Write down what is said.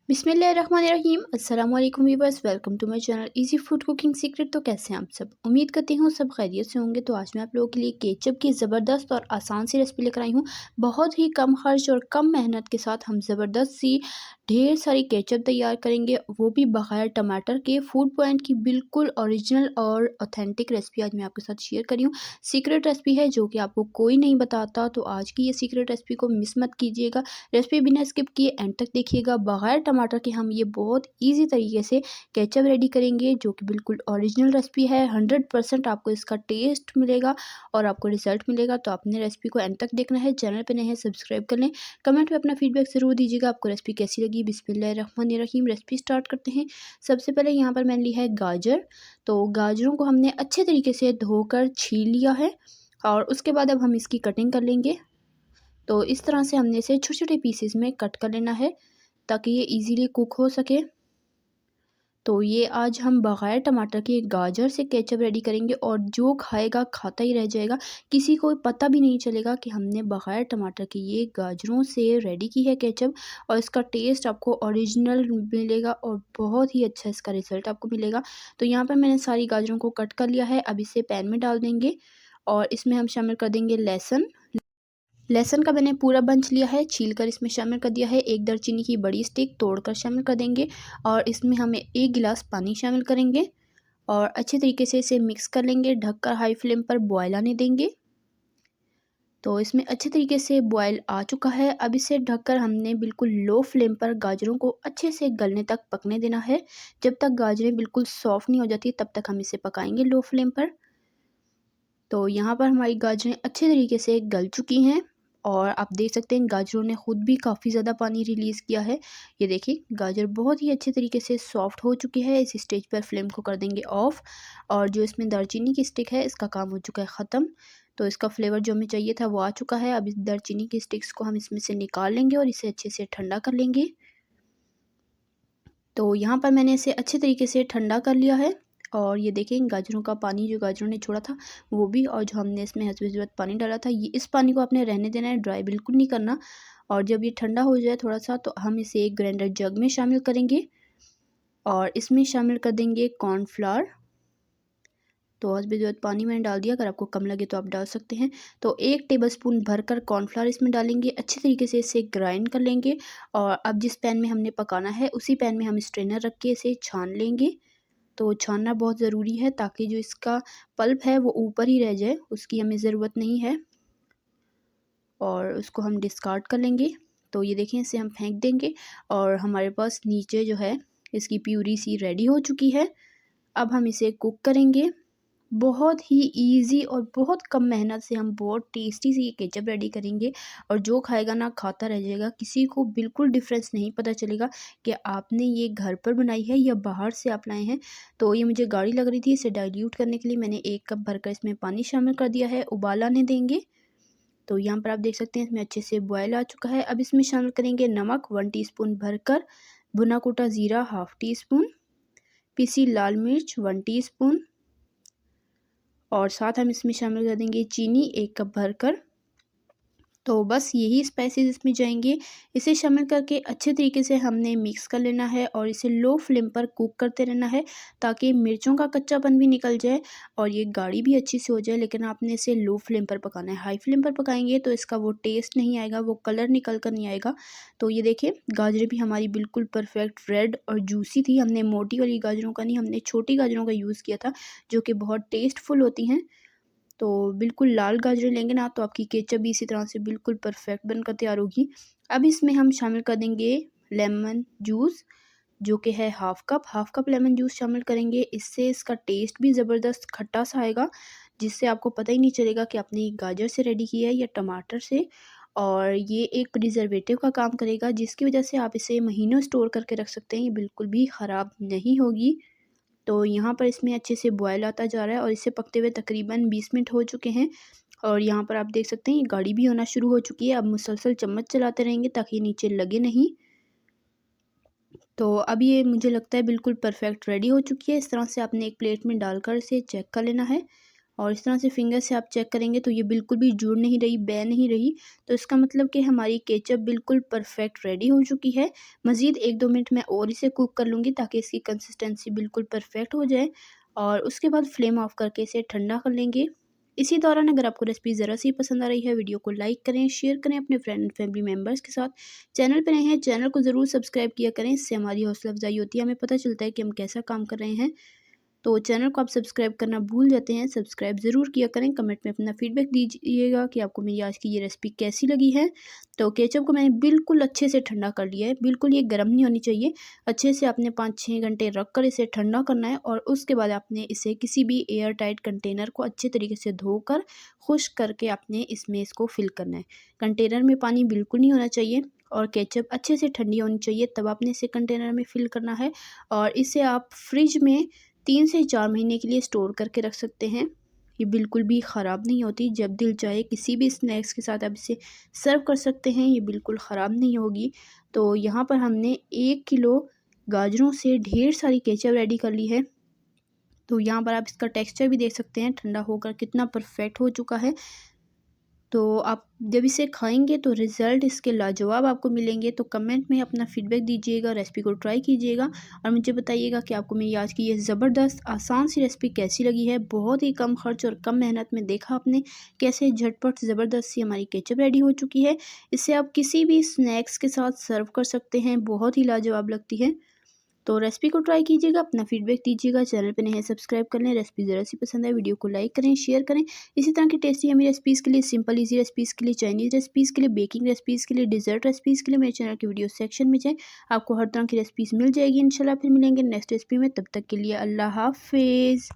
बिस्मिल्लाहिर्रहमानिर्रहीम अस्सलाम वालेकुम viewers, welcome to my channel easy food cooking secret. तो कैसे हैं आप सब? उम्मीद करती हूँ सब खैरियत से होंगे। तो आज मैं आप लोगों के लिए केचप की ज़बरदस्त और आसान सी रेसिपी लेकर आई हूँ। बहुत ही कम खर्च और कम मेहनत के साथ हम ज़बरदस्त सी ढेर सारी केचप तैयार करेंगे, वो भी बगैर टमाटर के। फूड पॉइंट की बिल्कुल ओरिजिनल और ऑथेंटिक रेसिपी आज मैं आपके साथ शेयर करी हूँ। सीक्रेट रेसिपी है जो कि आपको कोई नहीं बताता, तो आज की ये सीक्रेट रेसिपी को मिस मत कीजिएगा। रेसिपी बिना स्किप किए एंड तक देखिएगा। बगैर टमाटर के हम ये बहुत इजी तरीके से केचप रेडी करेंगे, जो कि बिल्कुल ओरिजिनल रेसिपी है। 100% आपको इसका टेस्ट मिलेगा और आपको रिजल्ट मिलेगा। तो आपने रेसिपी को एंड तक देखना है। चैनल पे नए हैं सब्सक्राइब कर लें। कमेंट में अपना फीडबैक ज़रूर दीजिएगा आपको रेसिपी कैसी लगी। बिस्मिल्लाहिर्रहमानिर्रहीम, रेसिपी स्टार्ट करते हैं। सबसे पहले यहाँ पर मैंने लिया है गाजर। तो गाजरों को हमने अच्छे तरीके से धोकर छील लिया है और उसके बाद अब हम इसकी कटिंग कर लेंगे। तो इस तरह से हमने इसे छोटे छोटे पीसेस में कट कर लेना है ताकि ये इजीली कुक हो सके। तो ये आज हम बगैर टमाटर के गाजर से केचप रेडी करेंगे और जो खाएगा खाता ही रह जाएगा। किसी को पता भी नहीं चलेगा कि हमने बगैर टमाटर के ये गाजरों से रेडी की है केचप। और इसका टेस्ट आपको ओरिजिनल मिलेगा और बहुत ही अच्छा इसका रिजल्ट आपको मिलेगा। तो यहाँ पर मैंने सारी गाजरों को कट कर लिया है। अब इसे पैन में डाल देंगे और इसमें हम शामिल कर देंगे लहसुन। लहसुन का मैंने पूरा बंच लिया है, छील कर इसमें शामिल कर दिया है। एक दालचीनी की बड़ी स्टिक तोड़कर शामिल कर देंगे और इसमें हमें 1 गिलास पानी शामिल करेंगे और अच्छे तरीके से इसे मिक्स कर लेंगे। ढककर हाई फ्लेम पर बॉयल आने देंगे। तो इसमें अच्छे तरीके से बॉयल आ चुका है। अब इसे ढककर हमने बिल्कुल लो फ्लेम पर गाजरों को अच्छे से गलने तक पकने देना है। जब तक गाजरें बिल्कुल सॉफ्ट नहीं हो जाती तब तक हम इसे पकाएंगे लो फ्लेम पर। तो यहाँ पर हमारी गाजरें अच्छे तरीके से गल चुकी हैं और आप देख सकते हैं गाजरों ने ख़ुद भी काफ़ी ज़्यादा पानी रिलीज़ किया है। ये देखिए गाजर बहुत ही अच्छे तरीके से सॉफ्ट हो चुकी है। इस स्टेज पर फ्लेम को कर देंगे ऑफ़ और जो इसमें दालचीनी की स्टिक है इसका काम हो चुका है ख़त्म। तो इसका फ्लेवर जो हमें चाहिए था वो आ चुका है। अब इस दालचीनी की स्टिक्स को हम इसमें से निकाल लेंगे और इसे अच्छे से ठंडा कर लेंगे। तो यहाँ पर मैंने इसे अच्छे तरीके से ठंडा कर लिया है और ये देखें गाजरों का पानी जो गाजरों ने छोड़ा था वो भी, और जो हमने इसमें हसबे ज़रूरत पानी डाला था ये इस पानी को आपने रहने देना है, ड्राई बिल्कुल नहीं करना। और जब ये ठंडा हो जाए थोड़ा सा तो हम इसे एक ग्राइंडर जग में शामिल करेंगे और इसमें शामिल कर देंगे कॉर्नफ्लावर। तो हसबे ज़रूरत पानी मैंने डाल दिया, अगर आपको कम लगे तो आप डाल सकते हैं। तो 1 टेबलस्पून भरकर कॉर्नफ्लावर इसमें डालेंगे, अच्छे तरीके से इसे ग्राइंड कर लेंगे। और अब जिस पैन में हमने पकाना है उसी पैन में हम स्ट्रेनर रख के इसे छान लेंगे। तो छानना बहुत ज़रूरी है ताकि जो इसका पल्प है वो ऊपर ही रह जाए, उसकी हमें ज़रूरत नहीं है। और उसको हम डिस्कार्ड कर लेंगे। तो ये देखें इसे हम फेंक देंगे और हमारे पास नीचे जो है इसकी प्यूरी सी रेडी हो चुकी है। अब हम इसे कुक करेंगे। बहुत ही ईज़ी और बहुत कम मेहनत से हम बहुत टेस्टी सी ये केचप रेडी करेंगे और जो खाएगा ना खाता रह जाएगा। किसी को बिल्कुल डिफरेंस नहीं पता चलेगा कि आपने ये घर पर बनाई है या बाहर से आप लाए हैं। तो ये मुझे गाढ़ी लग रही थी, इसे डाइल्यूट करने के लिए मैंने 1 कप भरकर इसमें पानी शामिल कर दिया है, उबाल आने देंगे। तो यहाँ पर आप देख सकते हैं इसमें अच्छे से बॉयल आ चुका है। अब इसमें शामिल करेंगे नमक 1 टीस्पून भरकर, भुना कूटा ज़ीरा हाफ़ टी स्पून, पिसी लाल मिर्च 1 टीस्पून और साथ हम इसमें शामिल कर देंगे चीनी 1 कप भरकर। तो बस यही स्पाइसेस इसमें जाएंगे। इसे शामिल करके अच्छे तरीके से हमने मिक्स कर लेना है और इसे लो फ्लेम पर कुक करते रहना है ताकि मिर्चों का कच्चापन भी निकल जाए और ये गाढ़ी भी अच्छी से हो जाए। लेकिन आपने इसे लो फ्लेम पर पकाना है, हाई फ्लेम पर पकाएंगे तो इसका वो टेस्ट नहीं आएगा, वो कलर निकल कर नहीं आएगा। तो ये देखिए गाजरें भी हमारी बिल्कुल परफेक्ट रेड और जूसी थी। हमने मोटी वाली गाजरों का नहीं, हमने छोटी गाजरों का यूज़ किया था जो कि बहुत टेस्टफुल होती हैं। तो बिल्कुल लाल गाजरें लेंगे ना तो आपकी केचप भी इसी तरह से बिल्कुल परफेक्ट बनकर तैयार होगी। अब इसमें हम शामिल कर देंगे लेमन जूस, जो कि है हाफ़ कप लेमन जूस शामिल करेंगे। इससे इसका टेस्ट भी ज़बरदस्त खट्टा सा आएगा, जिससे आपको पता ही नहीं चलेगा कि आपने ये गाजर से रेडी किया है या टमाटर से। और ये एक प्रिजर्वेटिव का काम करेगा जिसकी वजह से आप इसे महीनों स्टोर करके रख सकते हैं, ये बिल्कुल भी ख़राब नहीं होगी। तो यहाँ पर इसमें अच्छे से बॉयल आता जा रहा है और इसे पकते हुए तकरीबन 20 मिनट हो चुके हैं। और यहाँ पर आप देख सकते हैं ये गाढ़ी भी होना शुरू हो चुकी है। अब मुसलसल चम्मच चलाते रहेंगे ताकि नीचे लगे नहीं। तो अब ये मुझे लगता है बिल्कुल परफेक्ट रेडी हो चुकी है। इस तरह से आपने एक प्लेट में डालकर इसे चेक कर लेना है और इस तरह से फिंगर से आप चेक करेंगे तो ये बिल्कुल भी जुड़ नहीं रही, बह नहीं रही। तो इसका मतलब कि हमारी केचप बिल्कुल परफेक्ट रेडी हो चुकी है। मज़ीद 1-2 मिनट मैं और इसे कुक कर लूँगी ताकि इसकी कंसिस्टेंसी बिल्कुल परफेक्ट हो जाए, और उसके बाद फ्लेम ऑफ करके इसे ठंडा कर लेंगे। इसी दौरान अगर आपको रेसिपी ज़रा सी पसंद आ रही है, वीडियो को लाइक करें, शेयर करें अपने फ्रेंड एंड फैमिली मेम्बर्स के साथ। चैनल पर नए हैं, चैनल को ज़रूर सब्सक्राइब किया करें, इससे हमारी हौसला अफजाई होती है, हमें पता चलता है कि हम कैसा काम कर रहे हैं। तो चैनल को आप सब्सक्राइब करना भूल जाते हैं, सब्सक्राइब ज़रूर किया करें। कमेंट में अपना फीडबैक दीजिएगा कि आपको मेरी आज की ये रेसिपी कैसी लगी है। तो केचप को मैंने बिल्कुल अच्छे से ठंडा कर लिया है, बिल्कुल ये गर्म नहीं होनी चाहिए। अच्छे से आपने 5-6 घंटे रख कर इसे ठंडा करना है, और उसके बाद आपने इसे किसी भी एयर टाइट कंटेनर को अच्छे तरीके से धोकर खुश्क करके आपने इसमें इसको फिल करना है। कंटेनर में पानी बिल्कुल नहीं होना चाहिए, और केचप अच्छे से ठंडी होनी चाहिए, तब आपने इसे कंटेनर में फिल करना है। और इसे आप फ्रिज में 3 से 4 महीने के लिए स्टोर करके रख सकते हैं। ये बिल्कुल भी ख़राब नहीं होती, जब दिल चाहे किसी भी स्नैक्स के साथ आप इसे सर्व कर सकते हैं, ये बिल्कुल ख़राब नहीं होगी। तो यहाँ पर हमने 1 किलो गाजरों से ढेर सारी केचप रेडी कर ली है। तो यहाँ पर आप इसका टेक्सचर भी देख सकते हैं, ठंडा होकर कितना परफेक्ट हो चुका है। तो आप जब इसे खाएंगे तो रिज़ल्ट इसके लाजवाब आपको मिलेंगे। तो कमेंट में अपना फीडबैक दीजिएगा, रेसिपी को ट्राई कीजिएगा, और मुझे बताइएगा कि आपको मेरी आज की ये ज़बरदस्त आसान सी रेसिपी कैसी लगी है। बहुत ही कम खर्च और कम मेहनत में देखा आपने कैसे झटपट ज़बरदस्त सी हमारी केचप रेडी हो चुकी है। इसे आप किसी भी स्नैक्स के साथ सर्व कर सकते हैं, बहुत ही लाजवाब लगती है। तो रेसिपी को ट्राई कीजिएगा, अपना फीडबैक दीजिएगा। चैनल पे नए हैं सब्सक्राइब कर लें। रेसिपी ज़रा सी पसंद है, वीडियो को लाइक करें, शेयर करें। इसी तरह की टेस्टी हमें रेसिपीज़ के लिए, सिंपल इजी रेसिपीज़ के लिए, चाइनीज़ रेसिपीज़ के लिए, बेकिंग रेसिपीज़ के लिए, डिजर्ट रेसिपीज़ के लिए मेरे चैनल के वीडियो सेक्शन में जाएँ, आपको हर तरह की रेसिपीज़ मिल जाएगी। इंशाल्लाह फिर मिलेंगे नेक्स्ट रेसिपी में, तब तक के लिए अल्लाह हाफिज़।